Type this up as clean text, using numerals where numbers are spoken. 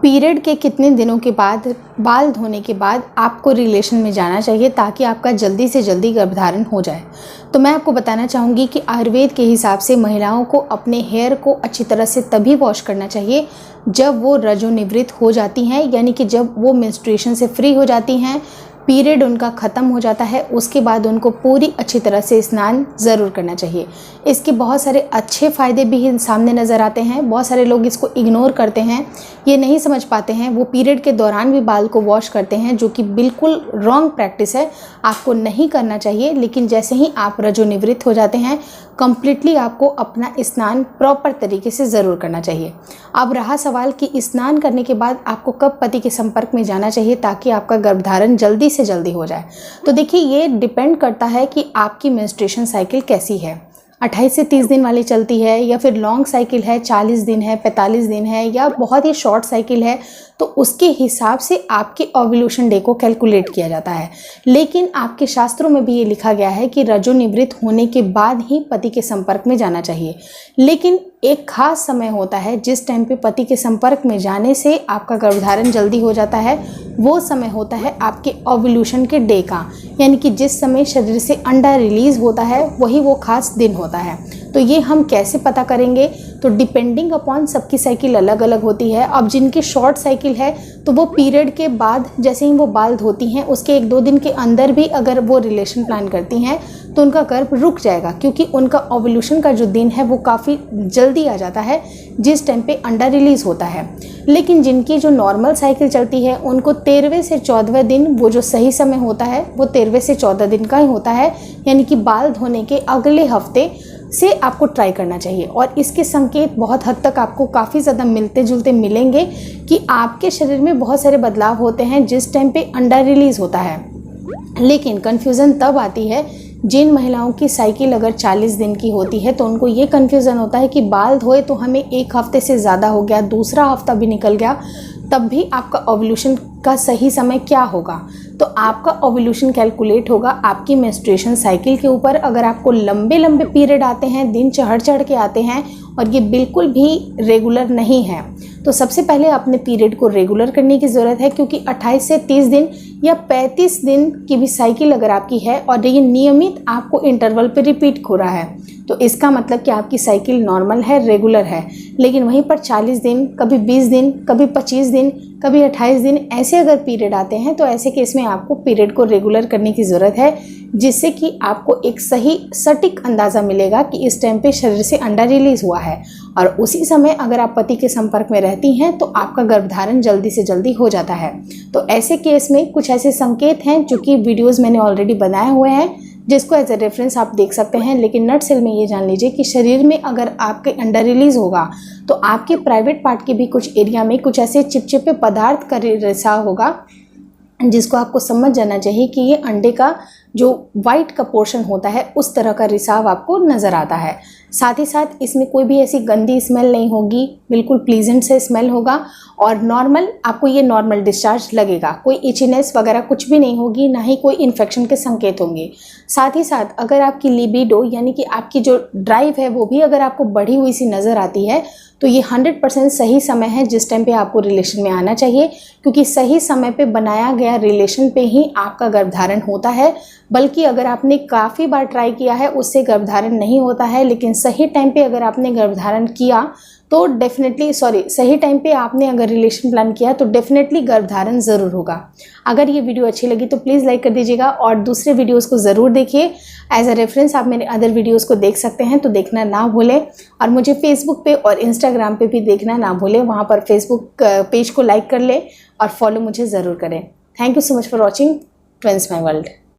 Period के कितने दिनों के बाद बाल धोने के बाद आपको रिलेशन में जाना चाहिए ताकि आपका जल्दी से जल्दी गर्भधारण हो जाए। तो मैं आपको बताना चाहूँगी कि आयुर्वेद के हिसाब से महिलाओं को अपने हेयर को अच्छी तरह से तभी वॉश करना चाहिए जब वो रजोनिवृत्त हो जाती हैं, यानी कि जब वो मेंस्ट्रुएशन से फ्री हो जाती हैं, पीरियड उनका ख़त्म हो जाता है, उसके बाद उनको पूरी अच्छी तरह से स्नान ज़रूर करना चाहिए। इसके बहुत सारे अच्छे फ़ायदे भी सामने नज़र आते हैं। बहुत सारे लोग इसको इग्नोर करते हैं, ये नहीं समझ पाते हैं। वो पीरियड के दौरान भी बाल को वॉश करते हैं, जो कि बिल्कुल रॉन्ग प्रैक्टिस है, आपको नहीं करना चाहिए। लेकिन जैसे ही आप रजोनिवृत्त हो जाते हैं, कंप्लीटली आपको अपना स्नान प्रॉपर तरीके से ज़रूर करना चाहिए। अब रहा सवाल कि स्नान करने के बाद आपको कब पति के संपर्क में जाना चाहिए ताकि आपका गर्भधारण जल्दी से जल्दी हो जाए। तो देखिए, ये डिपेंड करता है कि आपकी मेंस्ट्रुएशन साइकिल कैसी है। 28 से 30 दिन वाली चलती है, या फिर लॉन्ग साइकिल है, 40 दिन है, 45 दिन है, या बहुत ही शॉर्ट साइकिल है, तो उसके हिसाब से आपके ओव्यूलेशन डे को कैलकुलेट किया जाता है। लेकिन आपके शास्त्रों में भी ये लिखा गया है कि रजोनिवृत्त होने के बाद ही पति के संपर्क में जाना चाहिए। लेकिन एक खास समय होता है जिस टाइम पे पति के संपर्क में जाने से आपका गर्भधारण जल्दी हो जाता है। वो समय होता है आपके ओव्यूलेशन के डे का, यानी कि जिस समय शरीर से अंडा रिलीज़ होता है वही वो खास दिन होता है। तो ये हम कैसे पता करेंगे? तो डिपेंडिंग अपॉन सबकी साइकिल अलग अलग होती है। अब जिनकी शॉर्ट साइकिल है तो वो पीरियड के बाद जैसे ही वो बाल धोती हैं उसके 1-2 दिन के अंदर भी अगर वो रिलेशन प्लान करती हैं तो उनका गर्भ रुक जाएगा, क्योंकि उनका ओव्यूलेशन का जो दिन है वो काफ़ी जल्दी आ जाता है जिस टाइम पे अंडा रिलीज़ होता है। लेकिन जिनकी जो नॉर्मल साइकिल चलती है उनको 13वें से 14वें दिन वो जो सही समय होता है वो 13वें से 14 दिन का ही होता है, यानी कि बाल धोने के अगले हफ्ते से आपको ट्राई करना चाहिए। और इसके संकेत बहुत हद तक आपको काफ़ी ज़्यादा मिलते जुलते मिलेंगे कि आपके शरीर में बहुत सारे बदलाव होते हैं जिस टाइम पे अंडा रिलीज़ होता है। लेकिन कन्फ्यूज़न तब आती है जिन महिलाओं की साइकिल अगर 40 दिन की होती है तो उनको ये कन्फ्यूज़न होता है कि बाल धोए तो हमें 1 हफ्ते से ज़्यादा हो गया, दूसरा हफ्ता भी निकल गया, तब भी आपका ओव्यूलेशन का सही समय क्या होगा? तो आपका ओव्यूलेशन कैलकुलेट होगा आपकी मेंस्ट्रुएशन साइकिल के ऊपर। अगर आपको लंबे लंबे पीरियड आते हैं, दिन चढ़ के आते हैं और ये बिल्कुल भी रेगुलर नहीं है, तो सबसे पहले अपने पीरियड को रेगुलर करने की ज़रूरत है, क्योंकि 28 से 30 दिन या 35 दिन की भी साइकिल अगर आपकी है और ये नियमित आपको इंटरवल पे रिपीट हो रहा है तो इसका मतलब कि आपकी साइकिल नॉर्मल है, रेगुलर है। लेकिन वहीं पर 40 दिन, कभी 20 दिन, कभी 25 दिन, कभी 28 दिन ऐसे अगर पीरियड आते हैं तो ऐसे केस में आपको पीरियड को रेगुलर करने की ज़रूरत है, जिससे कि आपको एक सही सटीक अंदाज़ा मिलेगा कि इस टाइम पे शरीर से अंडा रिलीज़ हुआ है। और उसी समय अगर आप पति के संपर्क में रहती हैं तो आपका गर्भधारण जल्दी से जल्दी हो जाता है। तो ऐसे केस में कुछ ऐसे संकेत हैं जो कि वीडियोज़ मैंने ऑलरेडी बनाए हुए हैं, जिसको एज ए रेफरेंस आप देख सकते हैं। लेकिन नटसेल में ये जान लीजिए कि शरीर में अगर आपके अंडा रिलीज़ होगा तो आपके प्राइवेट पार्ट के भी कुछ एरिया में कुछ ऐसे चिपचिपे पदार्थ का रिसाव होगा, जिसको आपको समझ जाना चाहिए कि ये अंडे का जो वाइट का पोर्शन होता है उस तरह का रिसाव आपको नज़र आता है। साथ ही साथ इसमें कोई भी ऐसी गंदी स्मेल नहीं होगी, बिल्कुल प्लीजेंट से स्मेल होगा और नॉर्मल आपको ये नॉर्मल डिस्चार्ज लगेगा। कोई इचीनेस वगैरह कुछ भी नहीं होगी, ना ही कोई इन्फेक्शन के संकेत होंगे। साथ ही साथ अगर आपकी लिबिडो यानी कि आपकी जो ड्राइव है वो भी अगर आपको बढ़ी हुई सी नज़र आती है तो ये 100% सही समय है जिस टाइम पे आपको रिलेशन में आना चाहिए, क्योंकि सही समय पे बनाया गया रिलेशन पे ही आपका गर्भधारण होता है। बल्कि अगर आपने काफ़ी बार ट्राई किया है उससे गर्भधारण नहीं होता है, लेकिन सही टाइम पे अगर आपने गर्भधारण किया तो सही टाइम पे आपने अगर रिलेशन प्लान किया तो डेफिनेटली गर्भधारण ज़रूर होगा। अगर ये वीडियो अच्छी लगी तो प्लीज़ लाइक कर दीजिएगा और दूसरे वीडियोस को ज़रूर देखिए। एज अ रेफरेंस आप मेरे अदर वीडियोस को देख सकते हैं, तो देखना ना भूलें। और मुझे फेसबुक पे और इंस्टाग्राम पे भी देखना ना भूलें, वहाँ पर फेसबुक पेज को लाइक कर लें और फॉलो मुझे ज़रूर करें। Thank you so much for watching twins my world.